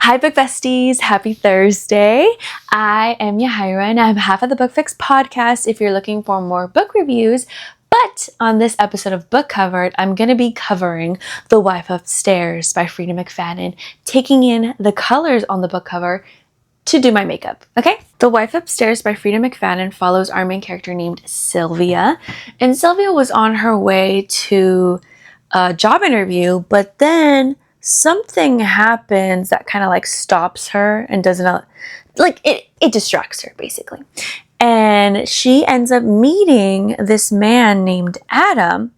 Hi book besties, happy Thursday. I am Yahaira and I'm half of the Book Fix podcast if you're looking for more book reviews. But on this episode of Book Covered, I'm going to be covering The Wife Upstairs by Frida McFadden, taking in the colors on the book cover to do my makeup, okay? The Wife Upstairs by Frida McFadden follows our main character named Sylvia. And Sylvia was on her way to a job interview, but then something happens that kind of like stops her and doesn't, like it distracts her basically. And she ends up meeting this man named Adam.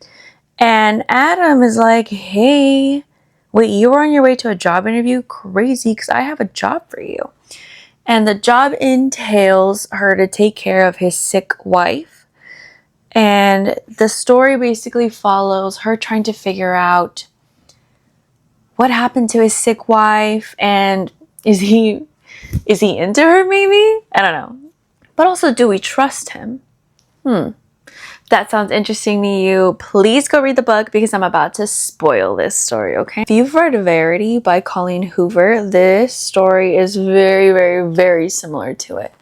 And Adam is like, hey, wait, you were on your way to a job interview? Crazy, because I have a job for you. And the job entails her to take care of his sick wife. And the story basically follows her trying to figure out what happened to his sick wife, and is he into her maybe? I don't know. But also, do we trust him? That sounds interesting to you. Please go read the book because I'm about to spoil this story, okay? If you've read Verity by Colleen Hoover, this story is very, very, very similar to it.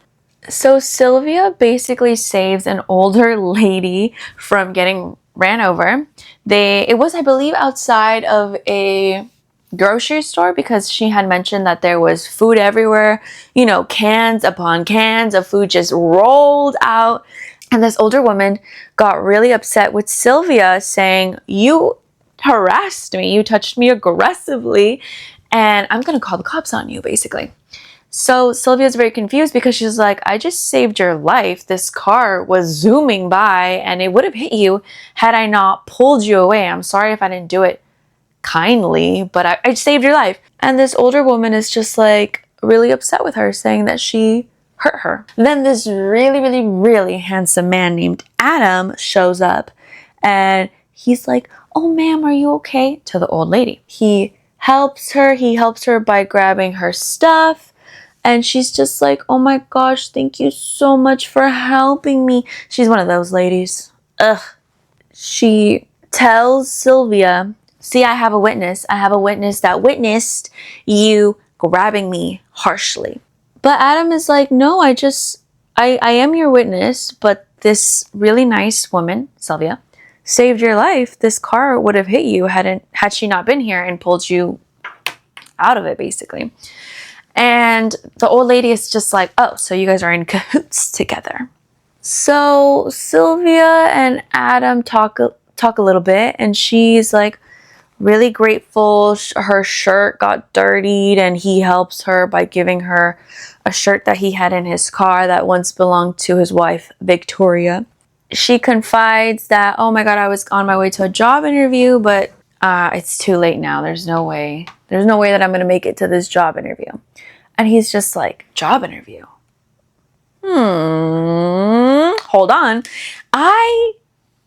So Sylvia basically saves an older lady from getting ran over. It was, I believe, outside of a grocery store because she had mentioned that there was food everywhere. You know, cans upon cans of food just rolled out. And this older woman got really upset with Sylvia, saying, you harassed me, you touched me aggressively, and I'm going to call the cops on you, basically. So Sylvia's very confused because she's like, I just saved your life. This car was zooming by and it would have hit you had I not pulled you away. I'm sorry if I didn't do it kindly, but I saved your life. And this older woman is just like really upset with her, saying that she hurt her. Then this really, really, really handsome man named Adam shows up and he's like, oh ma'am, are you okay? To the old lady. He helps her by grabbing her stuff. And she's just like, oh my gosh, thank you so much for helping me. She's one of those ladies. Ugh. She tells Sylvia, see, I have a witness. I have a witness that witnessed you grabbing me harshly. But Adam is like, no, I am your witness, but this really nice woman, Sylvia, saved your life. This car would have hit you had she not been here and pulled you out of it, basically. And the old lady is just like, oh, so you guys are in cahoots together. So Sylvia and Adam talk a little bit, and she's like really grateful. Her shirt got dirtied, and he helps her by giving her a shirt that he had in his car that once belonged to his wife, Victoria. She confides that, oh my God, I was on my way to a job interview, but it's too late now. There's no way that I'm going to make it to this job interview. And he's just like, job interview? Hold on. I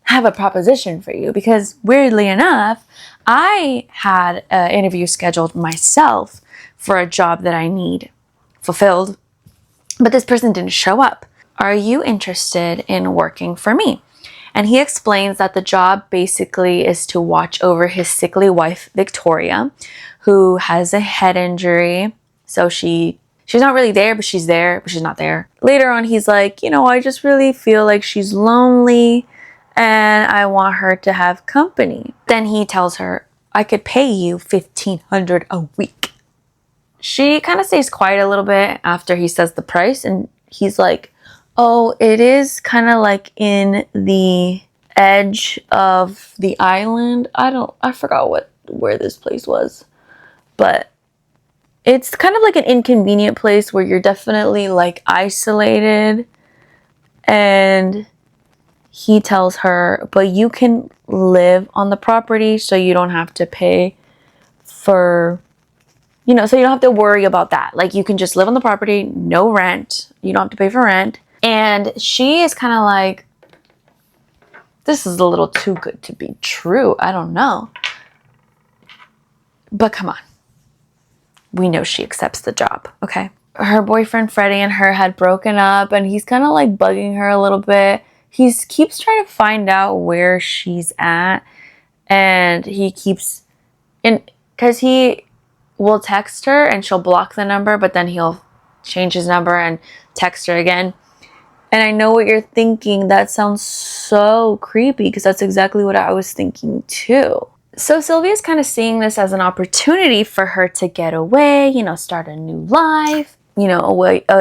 have a proposition for you because weirdly enough, I had an interview scheduled myself for a job that I need fulfilled, but this person didn't show up. Are you interested in working for me? And he explains that the job basically is to watch over his sickly wife, Victoria, who has a head injury. So she's not really there, but she's there, but she's not there. Later on, he's like, I just really feel like she's lonely and I want her to have company. Then he tells her, I could pay you $1,500 a week. She kind of stays quiet a little bit after he says the price, and he's like, oh, it is kind of like in the edge of the island. I forgot where this place was, but it's kind of like an inconvenient place where you're definitely like isolated. And he tells her, but you can live on the property so you don't have to pay for, so you don't have to worry about that. Like you can just live on the property, no rent. You don't have to pay for rent. And she is kind of like, this is a little too good to be true. I don't know. But come on. We know she accepts the job, okay? Her boyfriend, Freddie, and her had broken up, and he's kind of like bugging her a little bit. He keeps trying to find out where she's at, and he keeps, because he will text her and she'll block the number, but then he'll change his number and text her again. And I know what you're thinking. That sounds so creepy, because that's exactly what I was thinking too. So Sylvia's kind of seeing this as an opportunity for her to get away, start a new life.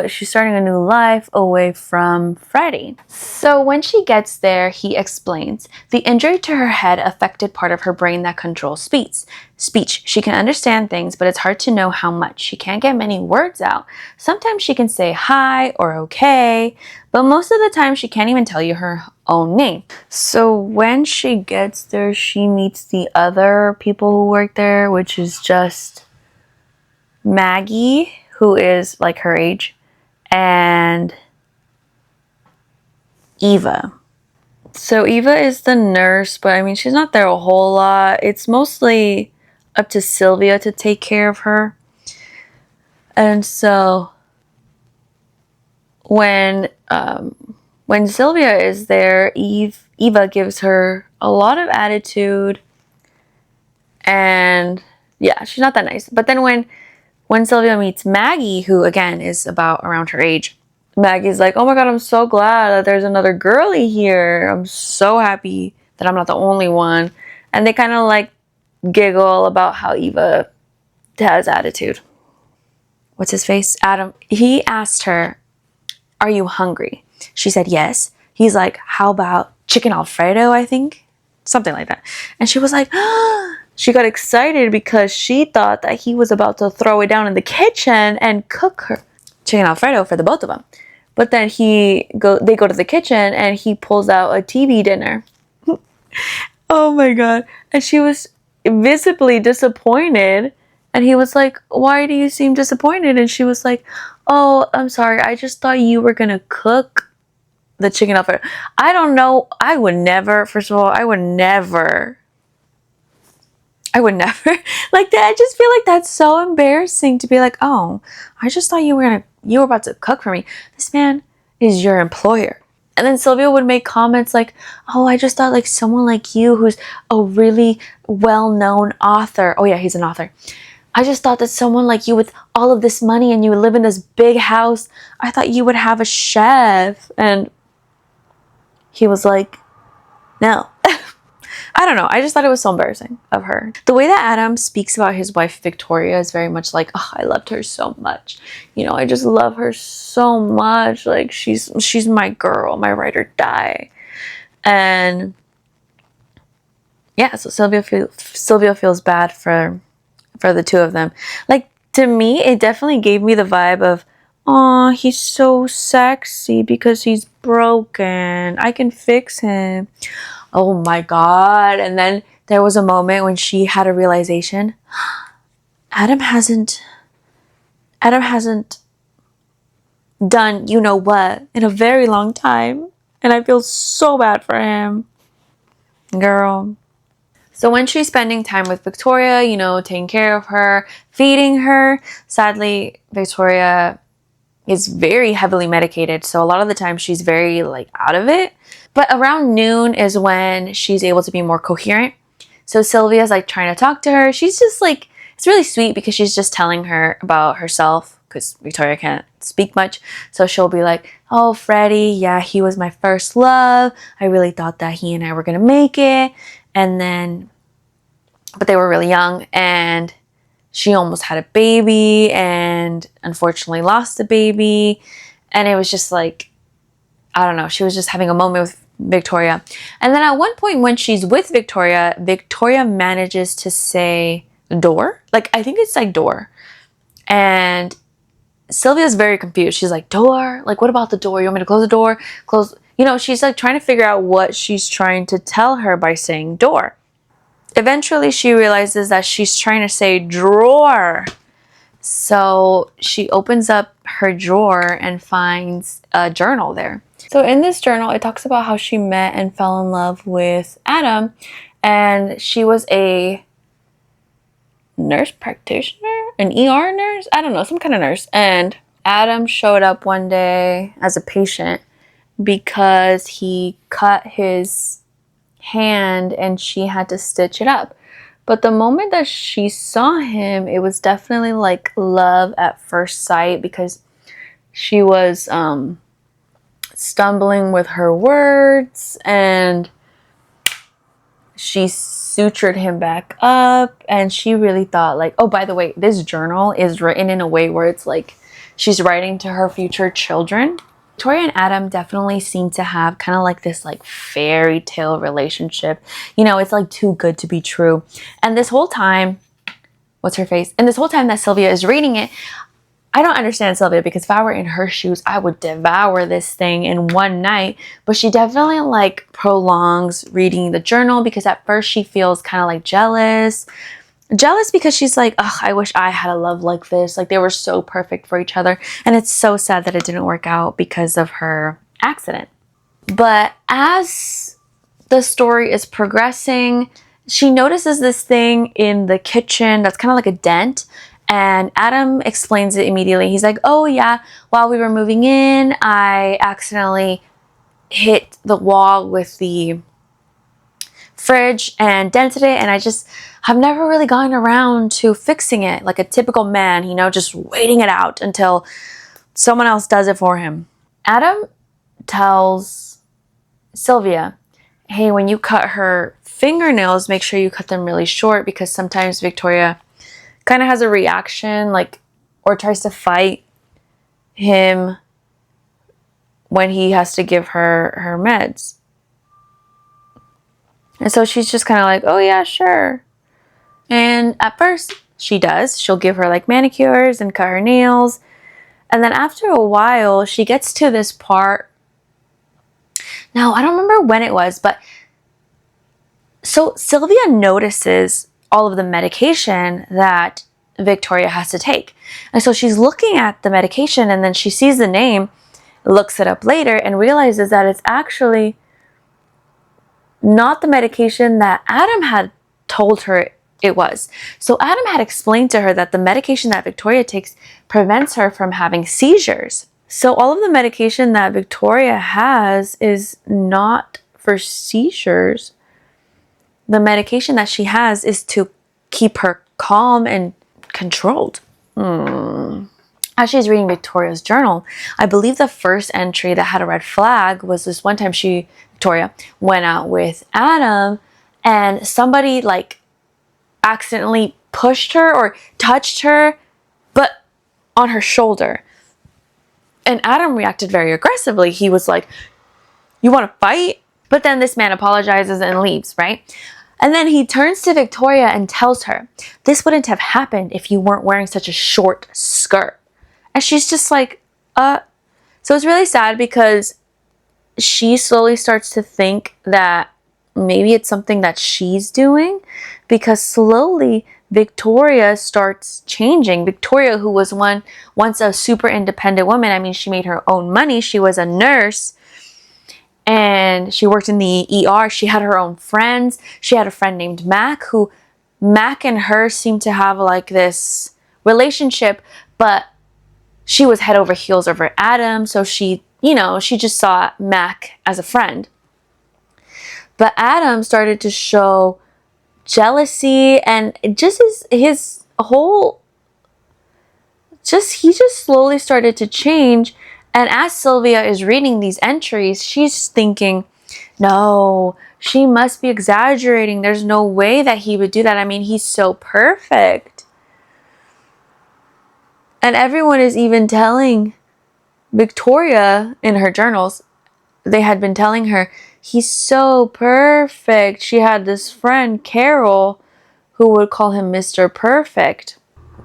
She's starting a new life away from Freddie. So when she gets there, he explains the injury to her head affected part of her brain that controls speech. She can understand things, but it's hard to know how much. She can't get many words out. Sometimes she can say hi or okay, but most of the time she can't even tell you her own name. So when she gets there, she meets the other people who work there, which is just Maggie, who is like her age, and Eva. So Eva is the nurse, but I mean, she's not there a whole lot. It's mostly up to Sylvia to take care of her. And so when Sylvia is there, Eva gives her a lot of attitude, and yeah, she's not that nice. But then when Sylvia meets Maggie, who again is about around her age, Maggie's like, oh my god, I'm so glad that there's another girly here. I'm so happy that I'm not the only one. And they kind of like giggle about how Eva has attitude. What's his face? Adam. He asked her, are you hungry? She said yes. He's like, how about chicken Alfredo, I think? Something like that. And she was like, she got excited because she thought that he was about to throw it down in the kitchen and cook her chicken Alfredo for the both of them. But then they go to the kitchen and he pulls out a TV dinner. Oh my god. And she was visibly disappointed. And he was like, why do you seem disappointed? And she was like, oh, I'm sorry. I just thought you were going to cook the chicken Alfredo. I don't know. I would never, first of all, I would never like that. I just feel like that's so embarrassing to be like, oh, I just thought you were about to cook for me. This man is your employer. And then Sylvia would make comments like, oh, I just thought like someone like you who's a really well-known author. Oh yeah, he's an author. I just thought that someone like you with all of this money and you would live in this big house, I thought you would have a chef. And he was like, no. I don't know. I just thought it was so embarrassing of her. The way that Adam speaks about his wife, Victoria, is very much like, oh, I loved her so much. I just love her so much. Like, she's my girl, my ride or die. And yeah, so Sylvia feels bad for the two of them. Like, to me, it definitely gave me the vibe of, oh, he's so sexy because he's broken. I can fix him. Oh my god. And then there was a moment when she had a realization. Adam hasn't done you know what in a very long time. And I feel so bad for him. Girl. So when she's spending time with Victoria, taking care of her, feeding her, sadly, Victoria is very heavily medicated. So a lot of the time she's very out of it. But around noon is when she's able to be more coherent. So Sylvia's trying to talk to her. She's just it's really sweet because she's just telling her about herself because Victoria can't speak much. So she'll be like, oh, Freddie, yeah, he was my first love. I really thought that he and I were going to make it. But they were really young and she almost had a baby and unfortunately lost the baby. And it was just I don't know, she was just having a moment with Victoria. And then at one point when she's with Victoria, Victoria manages to say door. I think it's door. And Sylvia's very confused. She's like, door? What about the door? You want me to close the door? Close. She's trying to figure out what she's trying to tell her by saying door. Eventually she realizes that she's trying to say drawer. So she opens up her drawer and finds a journal there. So in this journal, it talks about how she met and fell in love with Adam. And she was a nurse practitioner, an ER nurse, I don't know, some kind of nurse. And Adam showed up one day as a patient because he cut his hand and she had to stitch it up. But the moment that she saw him, it was definitely like love at first sight, because she was stumbling with her words, and she sutured him back up, and she really thought like, oh, by the way, this journal is written in a way where it's like she's writing to her future children. Victoria and Adam definitely seem to have kind of like this like fairy tale relationship. You know, it's like too good to be true. And this whole time, what's her face? And this whole time that Sylvia is reading it, I don't understand Sylvia, because if I were in her shoes, I would devour this thing in one night. But she definitely like prolongs reading the journal, because at first she feels kind of like jealous. Jealous because she's like, ugh, I wish I had a love like this. Like they were so perfect for each other. And it's so sad that it didn't work out because of her accident. But as the story is progressing, she notices this thing in the kitchen that's kind of like a dent. And Adam explains it immediately. He's like, oh yeah, while we were moving in, I accidentally hit the wall with the fridge and dented it, and I just have never really gotten around to fixing it like a typical man, you know, just waiting it out until someone else does it for him. Adam tells Sylvia, hey, when you cut her fingernails, make sure you cut them really short, because sometimes Victoria kind of has a reaction, like, or tries to fight him when he has to give her meds. And so she's just kind of like, oh yeah, sure. And at first she does. She'll give her like manicures and cut her nails. And then after a while, she gets to this part. Now, I don't remember when it was, but so Sylvia notices all of the medication that Victoria has to take. And so she's looking at the medication, and then she sees the name, looks it up later, and realizes that it's actually not the medication that Adam had told her it was. So Adam had explained to her that the medication that Victoria takes prevents her from having seizures. So all of the medication that Victoria has is not for seizures. The medication that she has is to keep her calm and controlled. As she's reading Victoria's journal, I believe the first entry that had a red flag was this one time Victoria went out with Adam, and somebody like accidentally pushed her or touched her, but on her shoulder. And Adam reacted very aggressively. He was like, you want to fight? But then this man apologizes and leaves, right? And then he turns to Victoria and tells her, this wouldn't have happened if you weren't wearing such a short skirt. And she's just like, So it's really sad, because she slowly starts to think that maybe it's something that she's doing, because slowly Victoria starts changing. Victoria, who was once a super independent woman, I mean, she made her own money. She was a nurse, and she worked in the ER. She had her own friends. She had a friend named Mac, who Mac and her seemed to have like this relationship, but she was head over heels over Adam. So she just saw Mac as a friend. But Adam started to show jealousy, and just his whole, he just slowly started to change. And as Sylvia is reading these entries, she's thinking, no, she must be exaggerating. There's no way that he would do that. I mean, he's so perfect. And everyone is even telling Victoria in her journals, they had been telling her, he's so perfect. She had this friend, Carol, who would call him Mr. Perfect.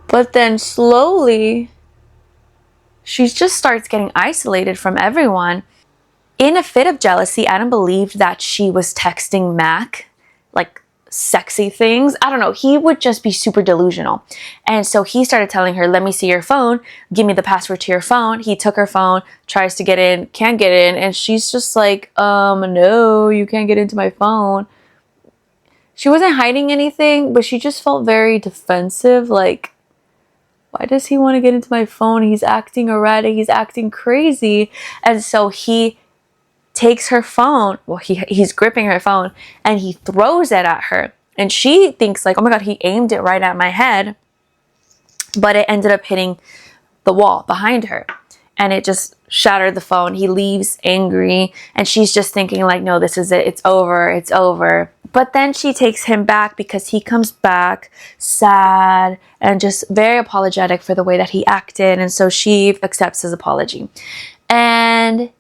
But then slowly, she just starts getting isolated from everyone. In a fit of jealousy, Adam believed that she was texting Mac, like sexy things. I don't know. He would just be super delusional. And so he started telling her, let me see your phone. Give me the password to your phone. He took her phone, tries to get in, can't get in. And she's just like, no, you can't get into my phone. She wasn't hiding anything, but she just felt very defensive. Like, why does he want to get into my phone? He's acting erratic. He's acting crazy. And so he takes her phone. Well, he's gripping her phone, and he throws it at her. And she thinks like, oh my God, he aimed it right at my head. But it ended up hitting the wall behind her. And it just shattered the phone. He leaves angry. And she's just thinking like, no, this is it. It's over. It's over. But then she takes him back because he comes back sad and just very apologetic for the way that he acted. And so she accepts his apology. And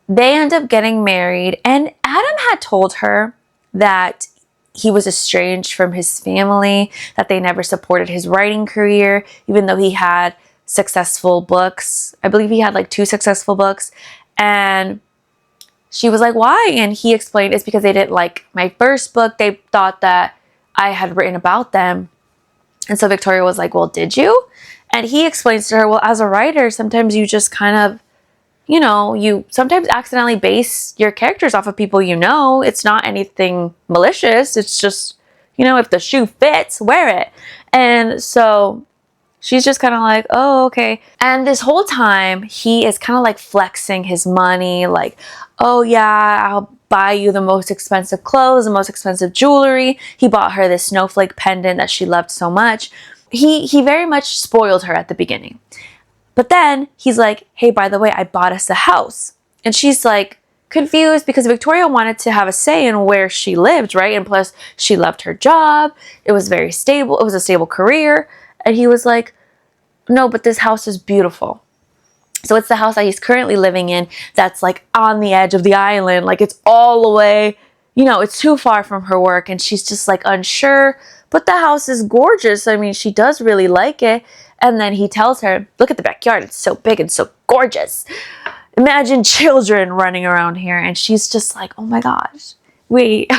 they end up getting married. And Adam had told her that he was estranged from his family, that they never supported his writing career, even though he had successful books. I believe he had like 2 successful books. And she was like, why? And he explained it's because they didn't like my first book. They thought that I had written about them. And so Victoria was like, well, did you? And he explains to her, well, as a writer, sometimes you just kind of, you know, you sometimes accidentally base your characters off of people you know. It's not anything malicious. It's just, you know, if the shoe fits, wear it. And so she's just kind of like, oh, okay. And this whole time, he is kind of like flexing his money, like, oh yeah, I'll buy you the most expensive clothes, the most expensive jewelry. He bought her this snowflake pendant that she loved so much. He very much spoiled her at the beginning. But then he's like, hey, by the way, I bought us a house. And she's like confused because Victoria wanted to have a say in where she lived, right? And plus she loved her job. It was very stable. It was a stable career. And he was like, no, but this house is beautiful. So it's the house that he's currently living in that's like on the edge of the island. Like it's all the way, you know, it's too far from her work. And she's just like unsure. But the house is gorgeous. I mean, she does really like it. And then he tells her, look at the backyard. It's so big and so gorgeous. Imagine children running around here. And she's just like, oh my gosh, wait,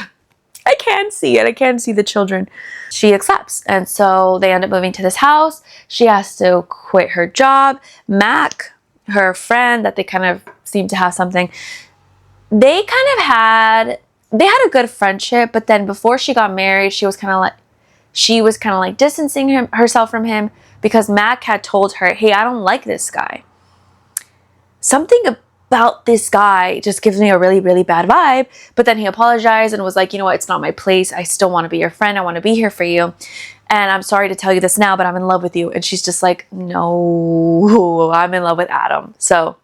I can't see it. I can't see the children. She accepts. And so they end up moving to this house. She has to quit her job. Mac, her friend that they kind of seem to have something, they had a good friendship. But then before she got married, she was kind of like distancing herself from him because Mac had told her, hey, I don't like this guy. Something about this guy just gives me a really, really bad vibe. But then he apologized and was like, you know what? It's not my place. I still want to be your friend. I want to be here for you. And I'm sorry to tell you this now, but I'm in love with you. And she's just like, no, I'm in love with Adam. So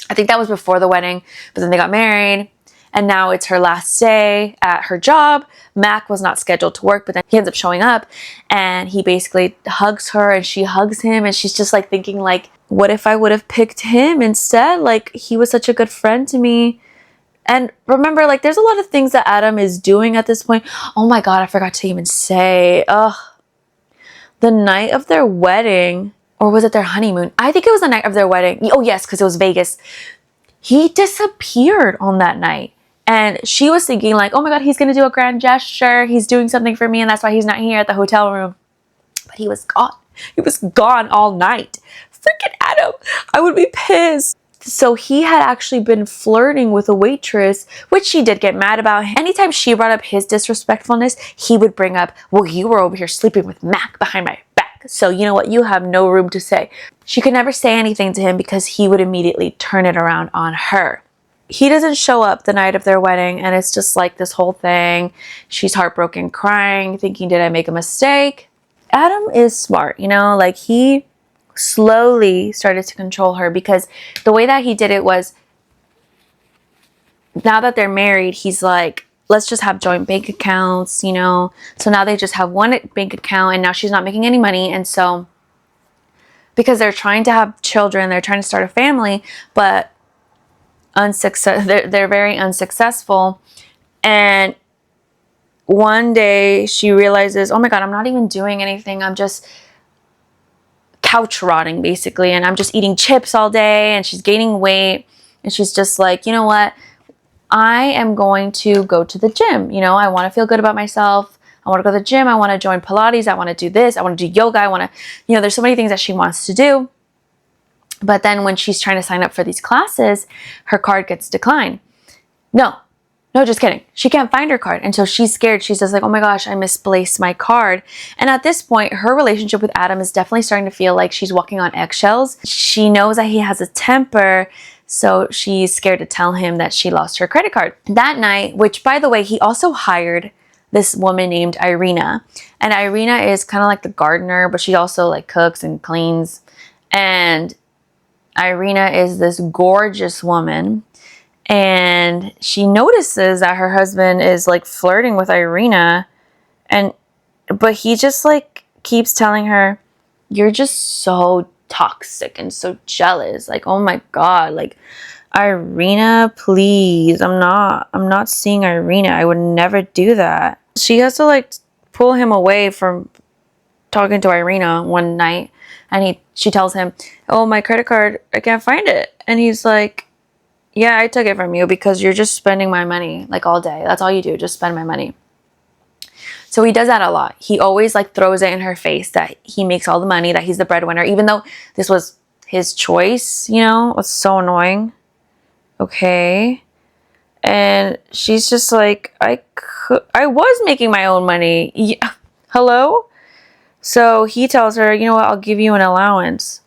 I think that was before the wedding, but then they got married. And now it's her last day at her job. Mac was not scheduled to work, but then he ends up showing up and he basically hugs her and she hugs him. And she's just like thinking like, what if I would have picked him instead? Like he was such a good friend to me. And remember, like there's a lot of things that Adam is doing at this point. Oh my God, I forgot to even say, the night of their wedding, or was it their honeymoon? I think it was the night of their wedding. Oh yes, because it was Vegas. He disappeared on that night. And she was thinking like, oh my God, he's going to do a grand gesture. He's doing something for me. And that's why he's not here at the hotel room. But he was gone. He was gone all night. Freaking Adam. I would be pissed. So he had actually been flirting with a waitress, which she did get mad about. Anytime she brought up his disrespectfulness, he would bring up, well, you were over here sleeping with Mac behind my back. So you know what? You have no room to say. She could never say anything to him because he would immediately turn it around on her. He doesn't show up the night of their wedding, and it's just like this whole thing. She's heartbroken, crying, thinking, did I make a mistake? Adam is smart, you know, like he slowly started to control her because the way that he did it was, now that they're married, he's like, let's just have joint bank accounts, you know. So now they just have one bank account and now she's not making any money. And so because they're trying to have children, they're trying to start a family, but they're very unsuccessful. And one day she realizes, oh my God, I'm not even doing anything. I'm just couch rotting basically. And I'm just eating chips all day, and she's gaining weight. And she's just like, you know what? I am going to go to the gym. You know, I want to feel good about myself. I want to go to the gym. I want to join Pilates. I want to do this. I want to do yoga. I want to, you know, there's so many things that she wants to do. But then when she's trying to sign up for these classes, her card gets declined. No, just kidding. She can't find her card. And so she's scared. She's just like, oh my gosh, I misplaced my card. And at this point, her relationship with Adam is definitely starting to feel like she's walking on eggshells. She knows that he has a temper. So she's scared to tell him that she lost her credit card. That night, which by the way, he also hired this woman named Irina. And Irina is kind of like the gardener, but she also like cooks and cleans. And Irina is this gorgeous woman. And she notices that her husband is like flirting with Irina. But he just like keeps telling her, you're just so toxic and so jealous. Like, oh my God, like, Irina, please. I'm not seeing Irina. I would never do that. She has to like pull him away from talking to Irina one night, and she tells him, oh, my credit card, I can't find it. And he's like, yeah, I took it from you because you're just spending my money like all day. That's all you do, just spend my money. So he does that a lot. He always like throws it in her face that he makes all the money, that he's the breadwinner, even though this was his choice, you know. It's so annoying. Okay. And she's just like, I was making my own money. Yeah. Hello? So he tells her, you know what, I'll give you an allowance.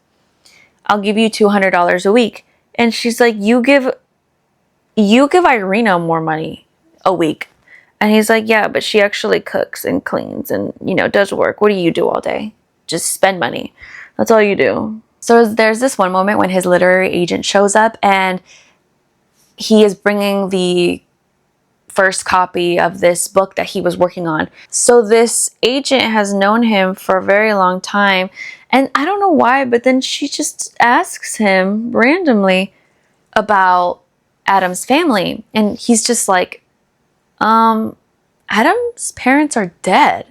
I'll give you $200 a week. And she's like, you give Irina more money a week. And he's like, yeah, but she actually cooks and cleans and, you know, does work. What do you do all day? Just spend money. That's all you do. So there's this one moment when his literary agent shows up, and he is bringing the first copy of this book that he was working on. So this agent has known him for a very long time. And I don't know why, but then she just asks him randomly about Adam's family. And he's just like, Adam's parents are dead.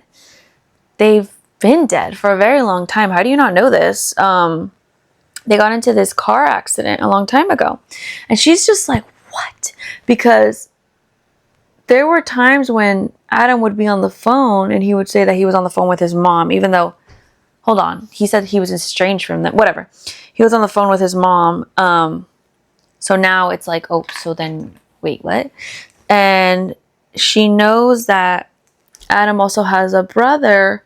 They've been dead for a very long time. How do you not know this? They got into this car accident a long time ago. And she's just like, what? Because there were times when Adam would be on the phone and he would say that he was on the phone with his mom, even though, hold on, he said he was estranged from them, whatever. He was on the phone with his mom. So now it's like, oh, so then, wait, what? And she knows that Adam also has a brother,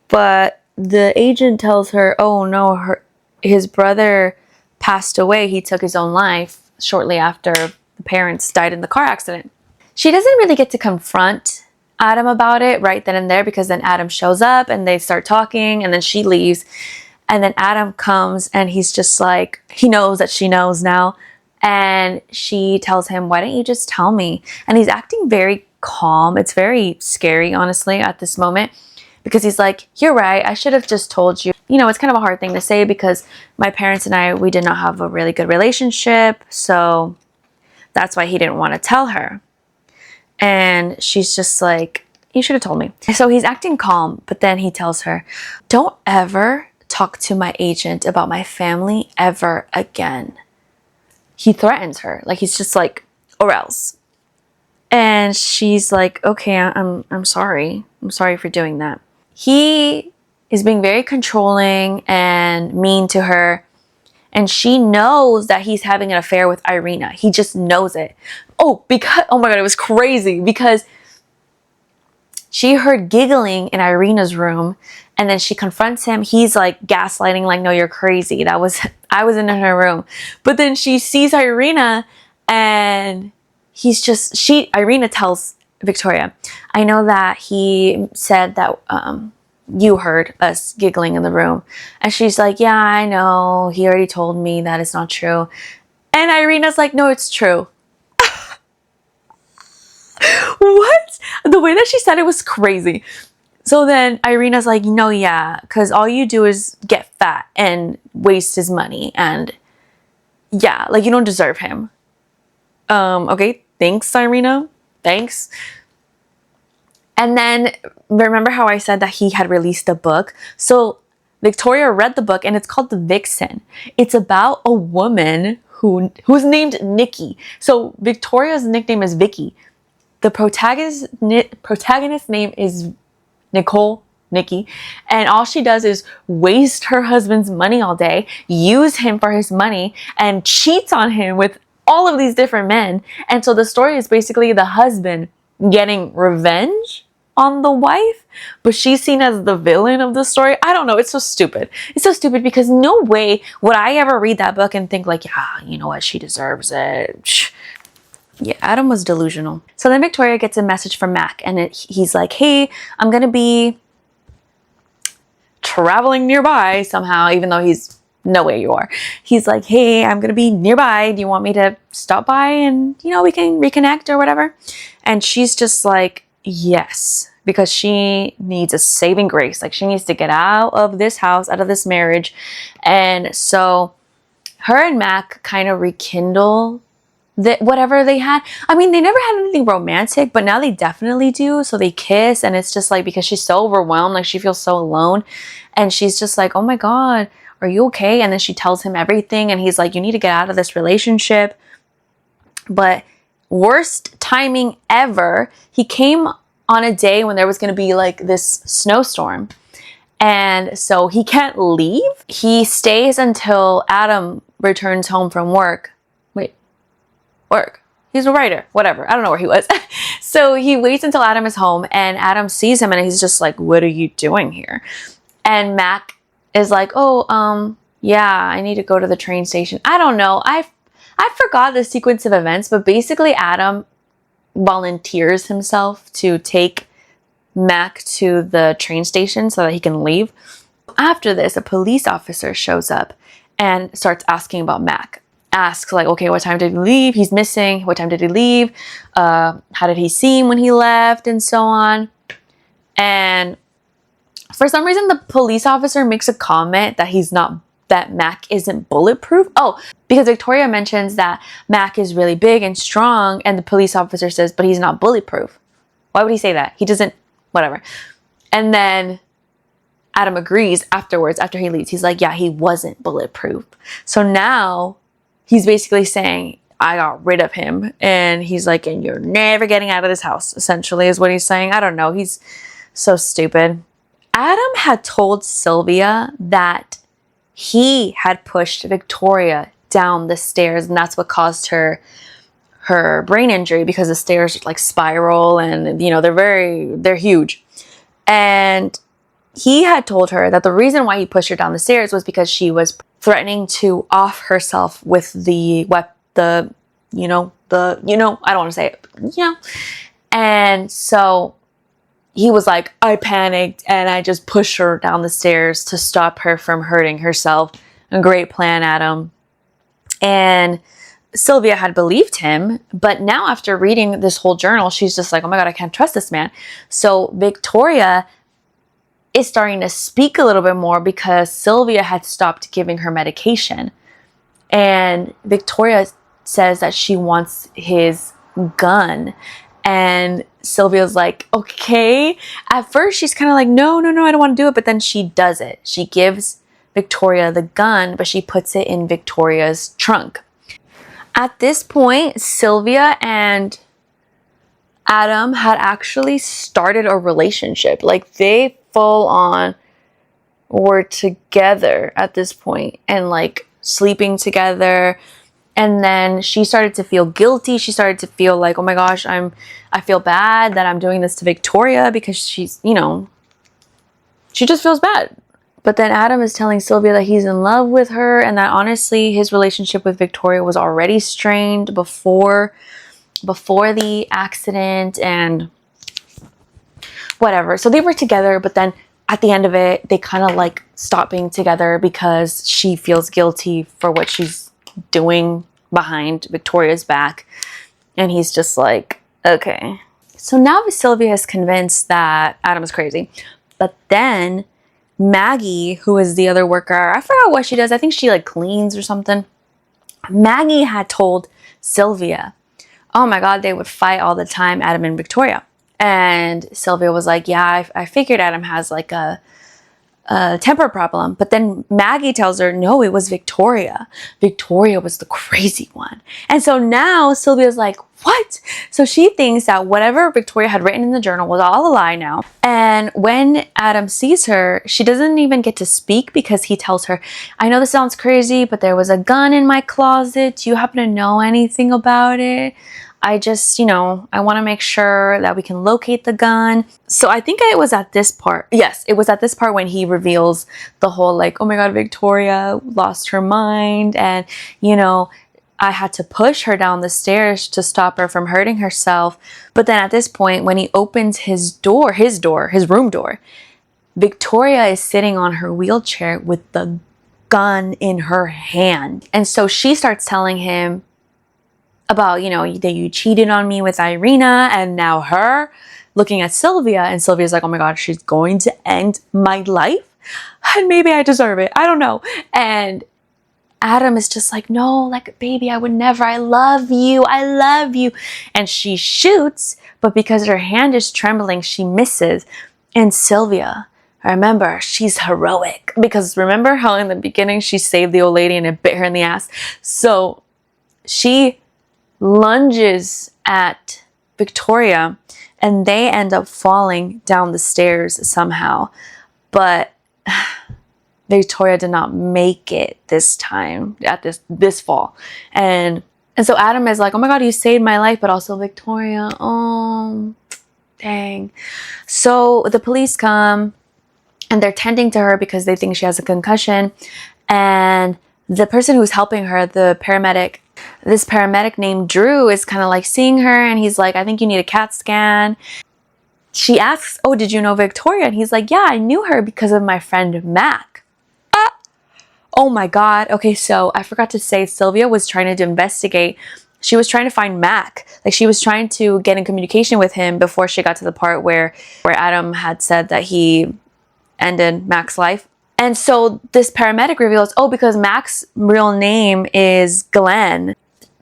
but the agent tells her, oh no, his brother passed away. He took his own life shortly after the parents died in the car accident. She doesn't really get to confront Adam about it right then and there, because then Adam shows up and they start talking, and then she leaves. And then Adam comes and he's just like, he knows that she knows now. And she tells him, why don't you just tell me? And he's acting very calm. It's very scary, honestly, at this moment, because he's like, you're right, I should have just told you. You know, it's kind of a hard thing to say because my parents and I, we did not have a really good relationship. So that's why he didn't want to tell her. And she's just like, you should have told me. So he's acting calm, but then he tells her, don't ever talk to my agent about my family ever again. He threatens her. Like, he's just like, or else. And she's like, okay, I'm sorry. I'm sorry for doing that. He is being very controlling and mean to her. And she knows that he's having an affair with Irina. He just knows it. Oh my God, it was crazy because she heard giggling in Irina's room, and then she confronts him. He's like gaslighting, like, no, you're crazy. I was in her room. But then she sees Irina, and Irina tells Victoria, I know that he said that you heard us giggling in the room. And she's like, yeah, I know. He already told me that it's not true. And Irina's like, no, it's true. What? The way that she said it was crazy. So then Irina's like, no, yeah, because all you do is get fat and waste his money. And yeah, like, you don't deserve him. Okay, thanks, Irina. Thanks. And then remember how I said that he had released a book? So Victoria read the book, and it's called The Vixen. It's about a woman who's named Nikki. So Victoria's nickname is Vicky. The protagonist's name is Nikki, and all she does is waste her husband's money all day, use him for his money, and cheats on him with all of these different men. And so the story is basically the husband getting revenge on the wife, but she's seen as the villain of the story. I don't know. It's so stupid. It's so stupid because no way would I ever read that book and think like, yeah, you know what? She deserves it. Yeah, Adam was delusional. So then Victoria gets a message from Mac, and he's like, hey, I'm gonna be traveling nearby somehow, even though he's no way you are. He's like, hey, I'm gonna be nearby. Do you want me to stop by and, you know, we can reconnect or whatever? And she's just like, yes, because she needs a saving grace. Like, she needs to get out of this house, out of this marriage. And so her and Mac kind of rekindle that whatever they had. I mean, they never had anything romantic, but now they definitely do. So they kiss, and it's just like, because she's so overwhelmed, like she feels so alone, and she's just like, oh my God, are you okay? And then she tells him everything, and he's like, you need to get out of this relationship. But worst timing ever, he came on a day when there was going to be like this snowstorm, and so he can't leave. He stays until Adam returns home from work. Work. He's a writer, whatever. I don't know where he was. So he waits until Adam is home, and Adam sees him, and he's just like, what are you doing here? And Mac is like, oh, yeah, I need to go to the train station. I don't know. I forgot the sequence of events, but basically Adam volunteers himself to take Mac to the train station so that he can leave. After this, a police officer shows up and starts asking about Mac. Asks like, okay, what time did he leave? He's missing. What time did he leave? How did he seem when he left? And so on. And for some reason, the police officer makes a comment that Mac isn't bulletproof. Oh, because Victoria mentions that Mac is really big and strong, and the police officer says, but he's not bulletproof. Why would he say that? He doesn't, whatever. And then Adam agrees afterwards, after he leaves. He's like, yeah, he wasn't bulletproof. So now he's basically saying, I got rid of him. And he's like, and you're never getting out of this house, essentially, is what he's saying. I don't know. He's so stupid. Adam had told Sylvia that he had pushed Victoria down the stairs, and that's what caused her brain injury, because the stairs like spiral, and, you know, they're huge. And he had told her that the reason why he pushed her down the stairs was because she was threatening to off herself with I don't want to say it, And so he was like, I panicked and I just pushed her down the stairs to stop her from hurting herself. A great plan, Adam. And Sylvia had believed him, but now after reading this whole journal, she's just like, oh my God, I can't trust this man. So Victoria is starting to speak a little bit more, because Sylvia had stopped giving her medication. And Victoria says that she wants his gun. And Sylvia's like, okay. At first, she's kind of like, no, I don't want to do it. But then she does it. She gives Victoria the gun, but she puts it in Victoria's trunk. At this point, Sylvia and Adam had actually started a relationship. Like, they full on were together at this point, and like sleeping together. And then she started to feel guilty. She started to feel like, oh my gosh, I feel bad that I'm doing this to Victoria, because she's, she just feels bad. But then Adam is telling Sylvia that he's in love with her, and that honestly his relationship with Victoria was already strained before the accident and whatever. So they were together, but then at the end of it, they kind of like stop being together because she feels guilty for what she's doing behind Victoria's back. And he's just like, okay. So now Sylvia is convinced that Adam is crazy. But then Maggie, who is the other worker, I forgot what she does. I think she like cleans or something. Maggie had told Sylvia, oh my God, they would fight all the time, Adam and Victoria. And Sylvia was like, yeah, I figured Adam has like a temper problem. But then Maggie tells her, no, it was Victoria. Victoria was the crazy one. And so now Sylvia's like, what? So she thinks that whatever Victoria had written in the journal was all a lie now. And when Adam sees her, she doesn't even get to speak, because he tells her, I know this sounds crazy, but there was a gun in my closet. Do you happen to know anything about it? I just, I want to make sure that we can locate the gun. So I think it was at this part. Yes, it was at this part when he reveals the whole like, oh my God, Victoria lost her mind. And, I had to push her down the stairs to stop her from hurting herself. But then at this point, when he opens his room door, Victoria is sitting on her wheelchair with the gun in her hand. And so she starts telling him about, that you cheated on me with Irina and now her, looking at Sylvia. And Sylvia's like, oh my God, she's going to end my life. And maybe I deserve it. I don't know. And Adam is just like, no, like, baby, I would never. I love you. I love you. And she shoots, but because her hand is trembling, she misses. And Sylvia, remember, she's heroic, because remember how in the beginning she saved the old lady and it bit her in the ass? So she lunges at Victoria and they end up falling down the stairs somehow. But Victoria did not make it this time, at this fall. And so Adam is like, oh my God, you saved my life, but also Victoria. Oh, dang. So the police come and they're tending to her because they think she has a concussion. And the person who's helping her, this paramedic named Drew, is kind of like seeing her, and he's like, I think you need a CAT scan. She asks, oh, did you know Victoria? And he's like, yeah, I knew her because of my friend Mac. Oh my God. Okay, so I forgot to say, Sylvia was trying to investigate. She was trying to find Mac. Like, she was trying to get in communication with him before she got to the part where Adam had said that he ended Mac's life. And so this paramedic reveals, oh, because Mac's real name is Glenn.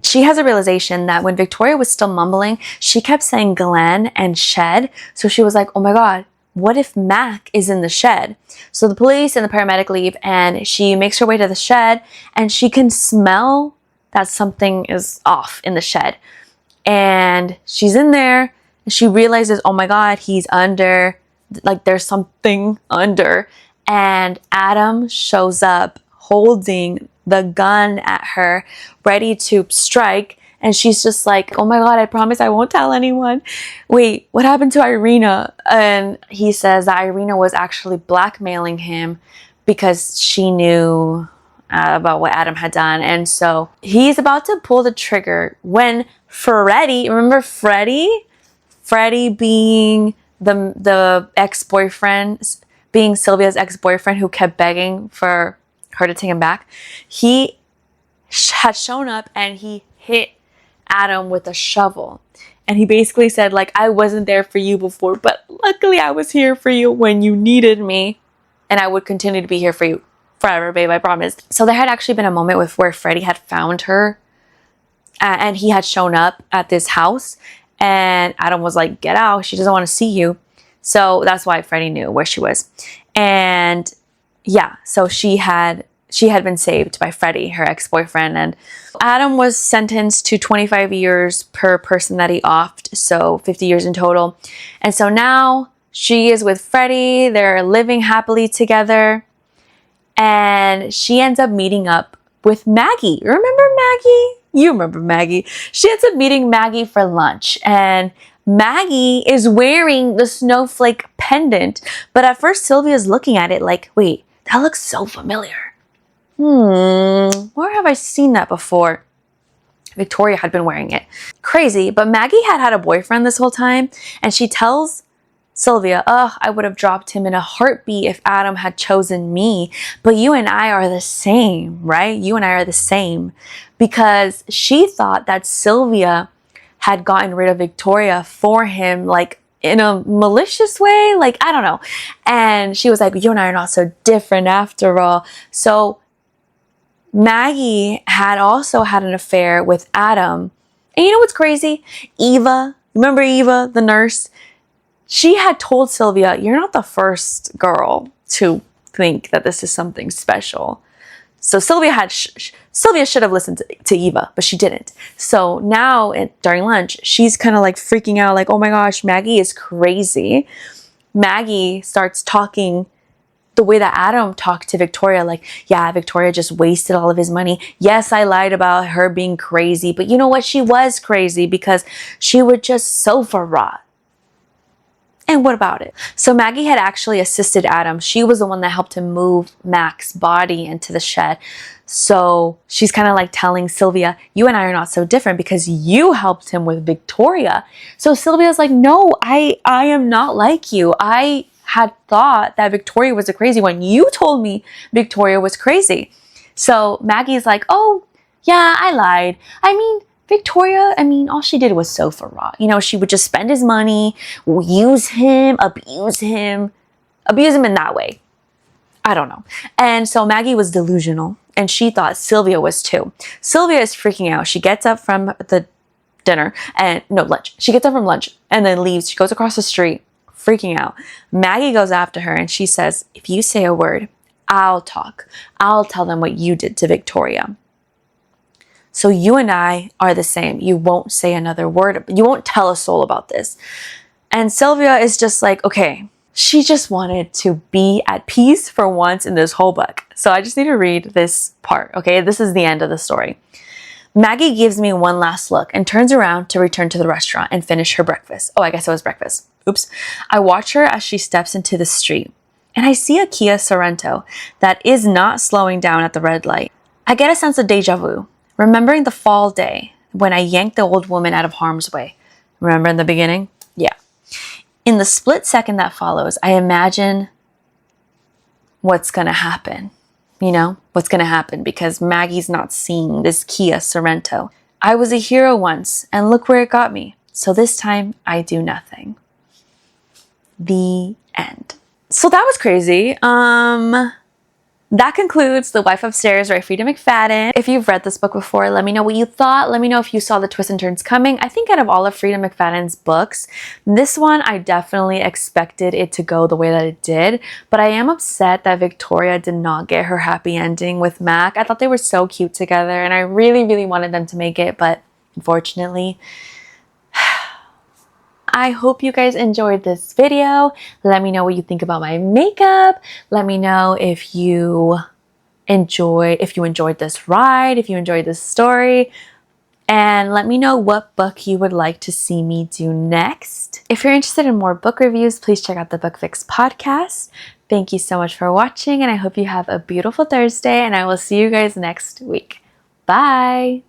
She has a realization that when Victoria was still mumbling, she kept saying Glenn and shed. So she was like, oh my God, what if Mac is in the shed? So the police and the paramedic leave, and she makes her way to the shed, and she can smell that something is off in the shed. And she's in there, and she realizes, oh my God, he's under, like, there's something under. And Adam shows up holding the gun at her, ready to strike. And she's just like, oh my God, I promise I won't tell anyone. Wait, what happened to Irina? And he says that Irina was actually blackmailing him because she knew about what Adam had done. And so he's about to pull the trigger when Freddie, remember Freddie? Freddie being the ex-boyfriend, being Sylvia's ex-boyfriend who kept begging for her to take him back. He had shown up and he hit Adam with a shovel. And he basically said, like, I wasn't there for you before, but luckily I was here for you when you needed me. And I would continue to be here for you forever, babe, I promise. So there had actually been a moment where Freddie had found her and he had shown up at this house. And Adam was like, get out. She doesn't want to see you. So that's why Freddie knew where she was. And yeah, so she had been saved by Freddie, her ex-boyfriend. And Adam was sentenced to 25 years per person that he offed, so 50 years in total. And so now she is with Freddie. They're living happily together. And she ends up meeting up with Maggie. Remember Maggie? You remember Maggie. She ends up meeting Maggie for lunch. And Maggie is wearing the snowflake pendant. But at first, Sylvia's looking at it like, wait, that looks so familiar. Where have I seen that before? Victoria had been wearing it. Crazy, but Maggie had a boyfriend this whole time, and she tells Sylvia, I would have dropped him in a heartbeat if Adam had chosen me, but you and I are the same, right? You and I are the same, because she thought that Sylvia had gotten rid of Victoria for him, like, in a malicious way, like, I don't know. And she was like, you and I are not so different after all. So Maggie had also had an affair with Adam. And you know what's crazy? Eva, remember Eva, the nurse? She had told Sylvia, you're not the first girl to think that this is something special. So Sylvia should have listened to Eva, but she didn't. So now during lunch, she's kind of like freaking out, like, oh my gosh, Maggie is crazy. Maggie starts talking the way that Adam talked to Victoria, like, yeah, Victoria just wasted all of his money. Yes, I lied about her being crazy, but you know what? She was crazy because she would just sofa rot. And what about it? So Maggie had actually assisted Adam. She was the one that helped him move Mac's body into the shed. So she's kind of like telling Sylvia, you and I are not so different because you helped him with Victoria. So Sylvia's like, no, I am not like you. I had thought that Victoria was a crazy one. You told me Victoria was crazy. So Maggie's like, oh, yeah, I lied. I mean, Victoria, all she did was sew for Raw. She would just spend his money, use him, abuse him in that way. I don't know. And so Maggie was delusional, and she thought Sylvia was too. Sylvia is freaking out. She gets up from the lunch. She gets up from lunch and then leaves. She goes across the street, freaking out. Maggie goes after her and she says, if you say a word, I'll talk. I'll tell them what you did to Victoria. So you and I are the same. You won't say another word. You won't tell a soul about this. And Sylvia is just like, okay. She just wanted to be at peace for once in this whole book. So I just need to read this part, okay? This is the end of the story. Maggie gives me one last look and turns around to return to the restaurant and finish her breakfast. Oh, I guess it was breakfast. Oops. I watch her as she steps into the street. And I see a Kia Sorento that is not slowing down at the red light. I get a sense of deja vu. Remembering the fall day when I yanked the old woman out of harm's way. Remember in the beginning? Yeah. In the split second that follows, I imagine what's going to happen. What's going to happen because Maggie's not seeing this Kia Sorento. I was a hero once and look where it got me. So this time I do nothing. The end. So that was crazy. That concludes The Wife Upstairs by Frida McFadden. If you've read this book before, let me know what you thought. Let me know if you saw the twists and turns coming. I think out of all of Frida McFadden's books, this one I definitely expected it to go the way that it did. But I am upset that Victoria did not get her happy ending with Mac. I thought they were so cute together and I really, really wanted them to make it. But unfortunately, I hope you guys enjoyed this video. Let me know what you think about my makeup. Let me know if you enjoyed this ride, if you enjoyed this story, and let me know what book you would like to see me do next. If you're interested in more book reviews, please check out the Book Fix podcast. Thank you so much for watching, and I hope you have a beautiful Thursday, and I will see you guys next week. Bye!